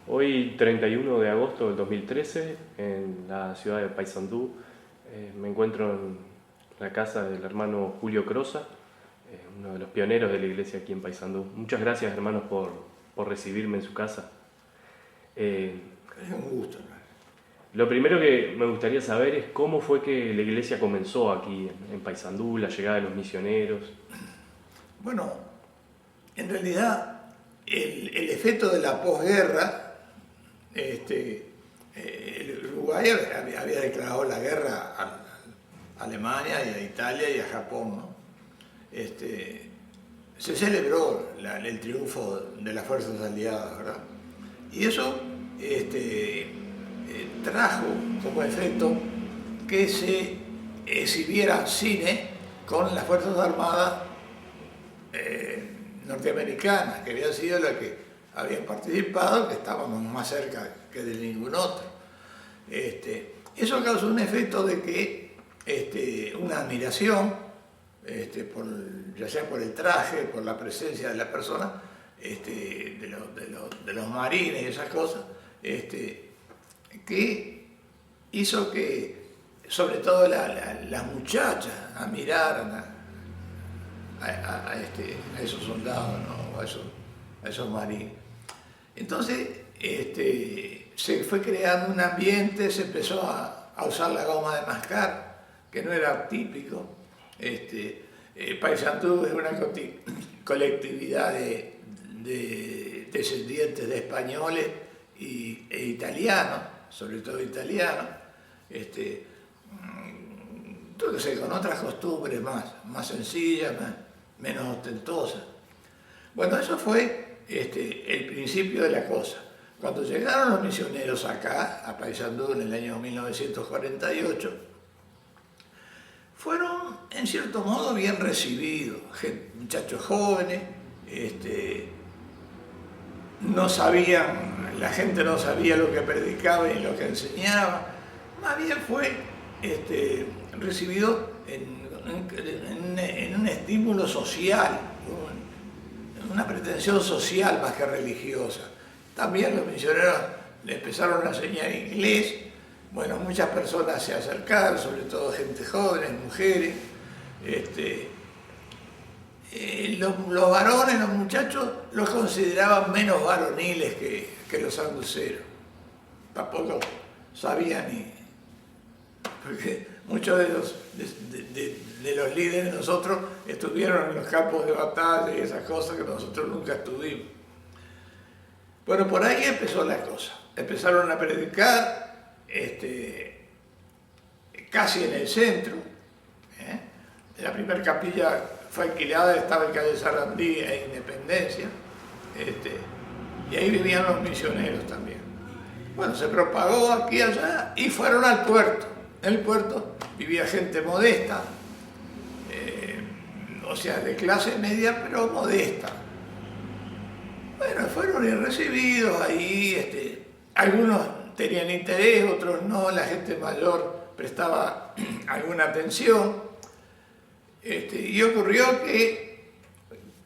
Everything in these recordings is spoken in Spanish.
Hoy, 31 de agosto del 2013, en la ciudad de Paysandú, me encuentro en la casa del hermano Julio Crosa, uno de los pioneros de la iglesia aquí en Paysandú. Muchas gracias, hermanos, por recibirme en su casa. Eh, Es un gusto, hermano. lo primero que me gustaría saber es cómo fue que la iglesia comenzó aquí en Paysandú, la llegada de los misioneros. Bueno, en realidad el efecto de la posguerra, el Uruguay había declarado la guerra a Alemania y a Italia y a Japón, ¿no? Se celebró el triunfo de las fuerzas aliadas, ¿verdad? Y eso trajo como efecto que se exhibiera cine con las Fuerzas Armadas norteamericanas, que habían sido las que habían participado, que estábamos más cerca que de ningún otro. Eso causó un efecto de que una admiración, ya sea por el traje, por la presencia de la persona, de los marines y esas cosas, que hizo que, sobre todo las muchachas, admiraran a esos soldados, ¿no? a esos marines. Entonces se fue creando un ambiente, se empezó a usar la goma de mascar, que no era típico. Paysandú es una colectividad de descendientes de españoles e italianos, sobre todo italianos, entonces, con otras costumbres más sencillas, menos ostentosas. Bueno, eso fue el principio de la cosa. Cuando llegaron los misioneros acá, a Paysandú, en el año 1948, fueron, en cierto modo, bien recibidos. Muchachos jóvenes, no sabían, la gente no sabía lo que predicaba y lo que enseñaba. Más bien fue recibido en un estímulo social, una pretensión social más que religiosa. También los misioneros le empezaron a enseñar inglés. Bueno, muchas personas se acercaron, sobre todo gente joven, mujeres. Los varones, los muchachos, los consideraban menos varoniles que los sanduceros. Tampoco sabían porque muchos de los líderes de nosotros estuvieron en los campos de batalla y esas cosas que nosotros nunca estuvimos. Bueno, por ahí empezó la cosa. Empezaron a predicar casi en el centro. La primera capilla fue alquilada, estaba en calle Sarandí e Independencia. Y ahí vivían los misioneros también. Bueno, se propagó aquí y allá y fueron al puerto. En el puerto vivía gente modesta, o sea, de clase media, pero modesta. Bueno, fueron bien recibidos ahí, algunos tenían interés, otros no, la gente mayor prestaba alguna atención. Y ocurrió que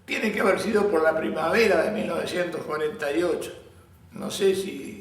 tiene que haber sido por la primavera de 1948, no sé si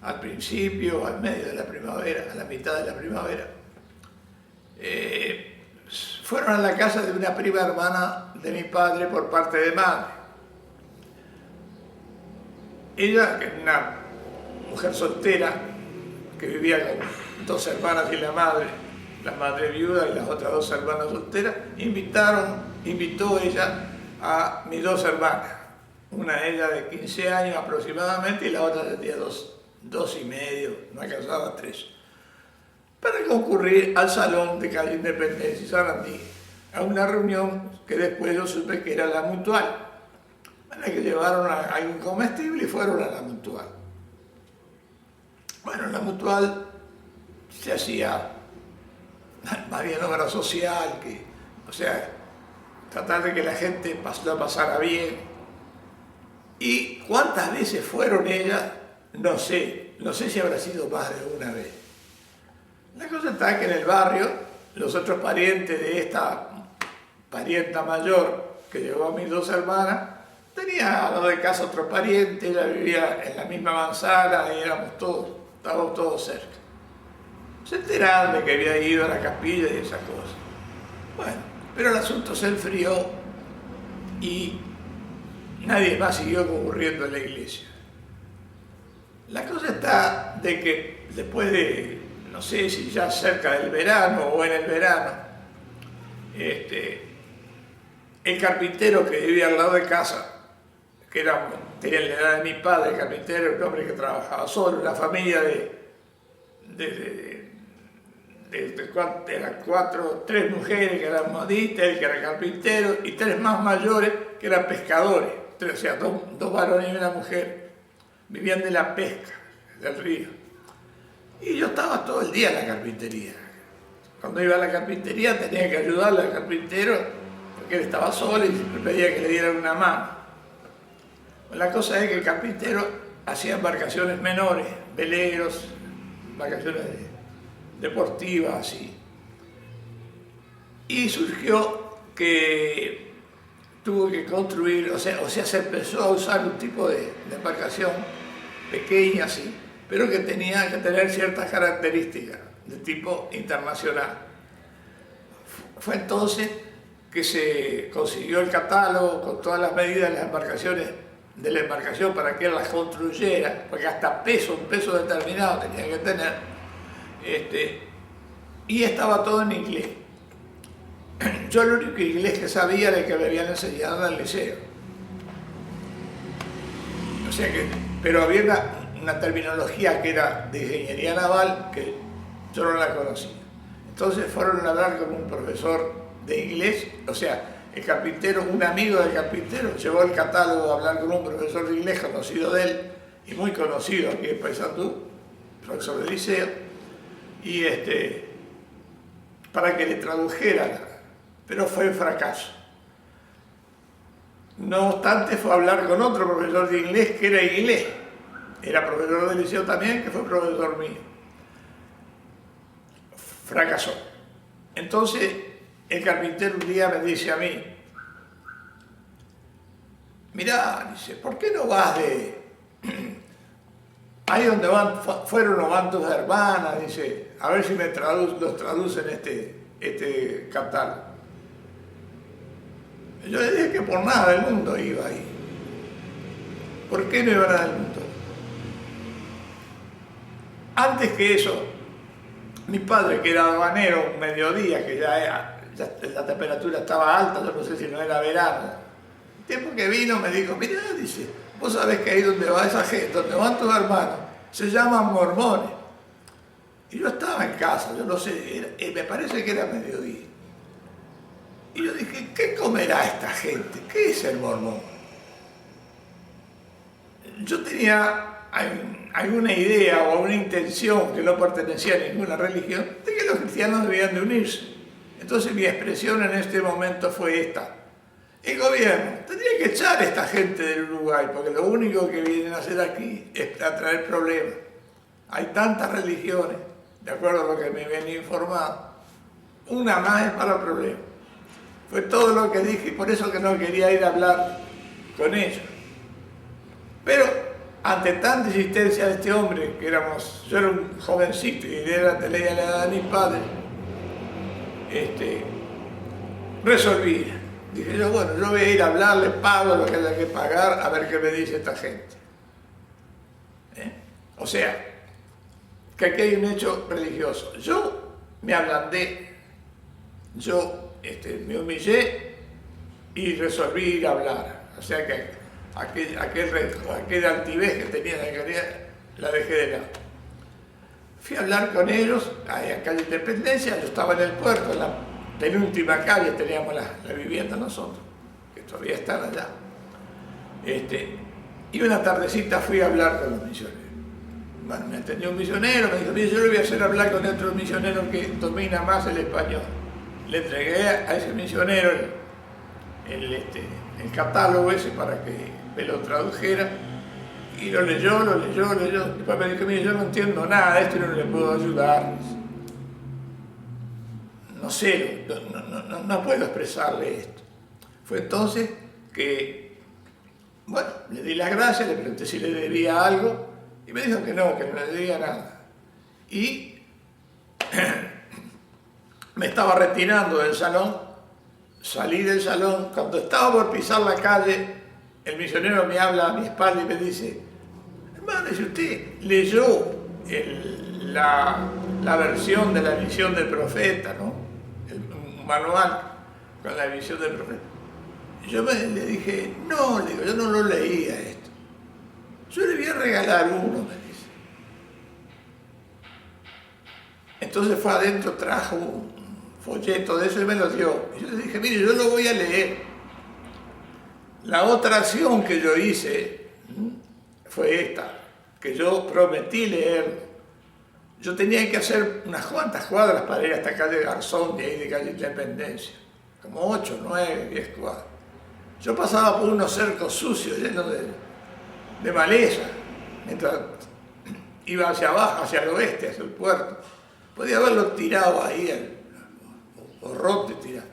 al principio, al medio de la primavera, a la mitad de la primavera, fueron a la casa de una prima hermana de mi padre por parte de madre. Ella, que era una mujer soltera, que vivía con dos hermanas y la madre viuda y las otras dos hermanas solteras, invitó ella a mis dos hermanas, una ella de 15 años aproximadamente y la otra tenía dos y medio, no alcanzaba a 3, para concurrir al salón de calle Independencia y Sarandí, a una reunión que después yo supe que era la Mutual, en la que llevaron algún comestible y fueron a la Mutual. Bueno, en la Mutual se hacía más bien obra social, o sea, tratar de que la gente la pasara bien. ¿Y cuántas veces fueron ellas? No sé si habrá sido más de una vez. La cosa está que en el barrio, los otros parientes de esta parienta mayor que llevó a mis dos hermanas, Tenía a lo de casa otro pariente, ella vivía en la misma manzana y éramos todos, estábamos todos cerca. Se enteraron de que había ido a la capilla y esas cosas. Bueno, pero el asunto se enfrió y nadie más siguió concurriendo en la iglesia. La cosa está de que después de, no sé si ya cerca del verano o en el verano, el carpintero que vivía al lado de casa, que tenía la edad de mi padre, el carpintero, un hombre que trabajaba solo, una familia eran tres mujeres que eran modistas, él que era carpintero, y tres más mayores que eran pescadores, o sea, dos varones y una mujer, vivían de la pesca, del río. Y yo estaba todo el día en la carpintería. Cuando iba a la carpintería tenía que ayudarle al carpintero, porque él estaba solo y siempre pedía que le dieran una mano. La cosa es que el carpintero hacía embarcaciones menores, veleros, embarcaciones deportivas, así. Y surgió que tuvo que construir, o sea, se empezó a usar un tipo de embarcación pequeña, así, pero que tenía que tener ciertas características de tipo internacional. Fue entonces que se consiguió el catálogo con todas las medidas de las embarcaciones, de la embarcación para que él las construyera, porque hasta un peso determinado tenía que tener, y estaba todo en inglés. Yo el único inglés que sabía era el que me habían enseñado en el liceo. O sea que, pero había una terminología que era de ingeniería naval que yo no la conocía. Entonces fueron a hablar con un profesor de inglés, o sea, el carpintero, un amigo del carpintero, llevó el catálogo a hablar con un profesor de inglés conocido de él, y muy conocido aquí en Paysandú, profesor de liceo, y para que le tradujeran, pero fue un fracaso. No obstante, fue a hablar con otro profesor de inglés que era inglés, era profesor de liceo también, que fue profesor mío. Fracasó. Entonces, el carpintero un día me dice a mí, mirá, dice, ¿por qué no vas ahí donde fueron o van tus hermanas? Dice, a ver si los traducen este catálogo. Yo le dije que por nada del mundo iba ahí. ¿Por qué no iba nada del mundo? Antes que eso, mi padre, que era aduanero, un mediodía, que ya la temperatura estaba alta, yo no sé si no era verano. El tiempo que vino me dijo, mirá, dice, vos sabés que ahí donde va esa gente, donde van tus hermanos, se llaman mormones. Y yo estaba en casa, yo no sé, me parece que era mediodía. Y yo dije, ¿qué comerá esta gente? ¿Qué es el mormón? Yo tenía alguna idea o alguna intención, que no pertenecía a ninguna religión, de que los cristianos debían de unirse. Entonces mi expresión en este momento fue esta. El gobierno tendría que echar a esta gente del Uruguay, porque lo único que vienen a hacer aquí es a traer problemas. Hay tantas religiones, de acuerdo a lo que me habían informado, una más es para problemas. Fue todo lo que dije y por eso que no quería ir a hablar con ellos. Pero ante tanta insistencia de este hombre, yo era un jovencito y él era de la edad de mi padre, resolví. Dije yo, bueno, yo voy a ir a hablarle, pago lo que haya que pagar, a ver qué me dice esta gente. O sea, que aquí hay un hecho religioso. Yo me ablandé, me humillé y resolví ir a hablar. O sea que aquella altivez que tenía la dejé de lado. Fui a hablar con ellos, ahí en calle Independencia, yo estaba en el puerto, en la penúltima calle teníamos la vivienda nosotros, que todavía están allá. Y una tardecita fui a hablar con los misioneros. Bueno, me atendió un misionero, me dijo, mire, yo le voy a hacer hablar con otro misionero que domina más el español. Le entregué a ese misionero el catálogo ese para que me lo tradujera, y lo leyó. Después me dijo, mire, yo no entiendo nada de esto y no le puedo ayudar. No sé, no puedo expresarle esto. Fue entonces que Bueno, le di las gracias, le pregunté si le debía algo y me dijo que no le debía nada. Y me estaba retirando del salón, salí del salón, cuando estaba por pisar la calle, el misionero me habla a mi espalda y me dice: hermano, si usted leyó la versión de la visión del profeta, ¿no? El manual con la visión del profeta. Yo le dije: no, le digo, yo no lo leía esto. Yo le voy a regalar uno, me dice. Entonces fue adentro, trajo un folleto de eso y me lo dio. Y yo le dije: mire, yo lo voy a leer. La otra acción que yo hice fue esta, que yo prometí leerlo. Yo tenía que hacer unas cuantas cuadras para ir hasta calle Garzón, de ahí de calle Independencia. Como 8, 9, 10 cuadras. Yo pasaba por unos cercos sucios, llenos de maleza, mientras iba hacia abajo, hacia el oeste, hacia el puerto. Podía haberlo tirado ahí, o roto y tirado.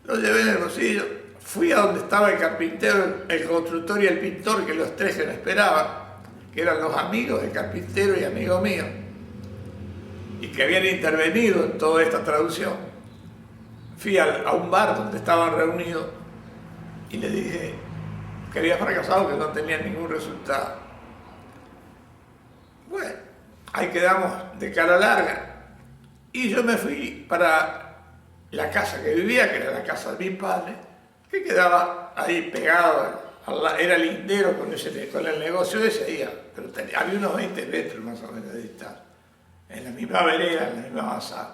Lo llevé en el bolsillo, fui a donde estaba el carpintero, el constructor y el pintor, que los tres que me esperaban, que eran los amigos del carpintero y amigo mío, y que habían intervenido en toda esta traducción. Fui a un bar donde estaban reunidos y le dije que había fracasado, que no tenía ningún resultado. Bueno, ahí quedamos de cara larga. Y yo me fui para la casa que vivía, que era la casa de mi padre, que quedaba ahí pegado, era lindero con el negocio ese, pero había unos 20 metros más o menos de distancia, en la misma vereda, en la misma avanzada.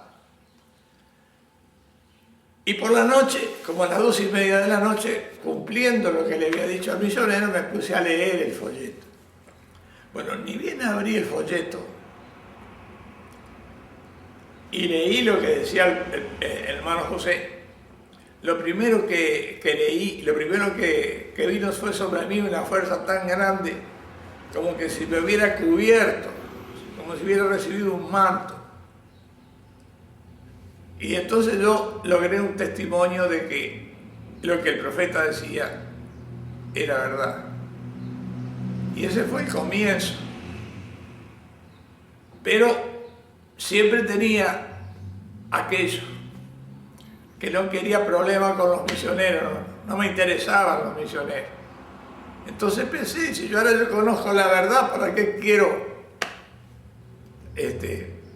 Y por la noche, como a las 2:30 de la noche, cumpliendo lo que le había dicho al misionero, me puse a leer el folleto. Bueno, ni bien abrí el folleto y leí lo que decía el hermano José. Lo primero que leí, lo primero que vino fue sobre mí una fuerza tan grande, como que si me hubiera cubierto, como si hubiera recibido un manto. Y entonces yo logré un testimonio de que lo que el profeta decía era verdad. Y ese fue el comienzo. Pero siempre tenía aquello, que no quería problemas con los misioneros, no me interesaban los misioneros. Entonces pensé, si yo ahora conozco la verdad, ¿para qué quiero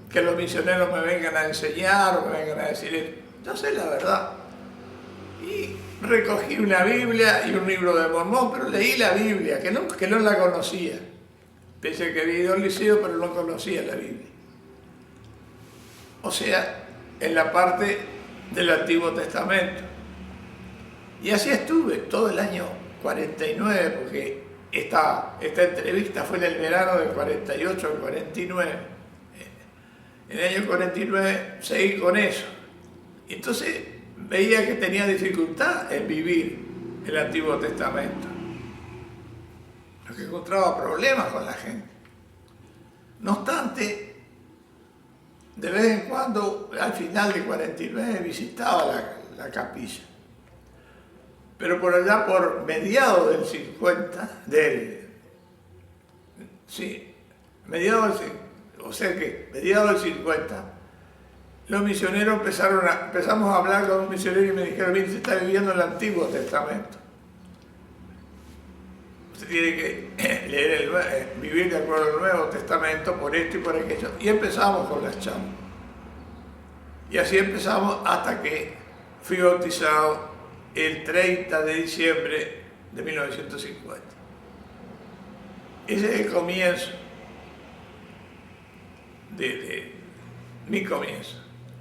que los misioneros me vengan a enseñar o me vengan a decir? Yo sé la verdad. Y recogí una Biblia y un libro de Mormón, pero leí la Biblia, que no la conocía. Pensé que había ido al liceo, pero no conocía la Biblia. O sea, en la parte del Antiguo Testamento. Y así estuve todo el año 49, porque esta entrevista fue en el verano del 48 al 49. En el año 49 seguí con eso. Y entonces veía que tenía dificultad en vivir el Antiguo Testamento. Porque encontraba problemas con la gente. No obstante, de vez en cuando, al final de 49, visitaba la capilla. Pero por allá, por mediados del 50, mediados del 50, los misioneros empezamos a hablar con un misionero y me dijeron: bien, se está viviendo el Antiguo Testamento. Usted tiene que leer vivir de acuerdo al Nuevo Testamento por esto y por aquello. Y empezamos con las charlas. Y así empezamos hasta que fui bautizado el 30 de diciembre de 1950. Ese es el comienzo de mi comienzo.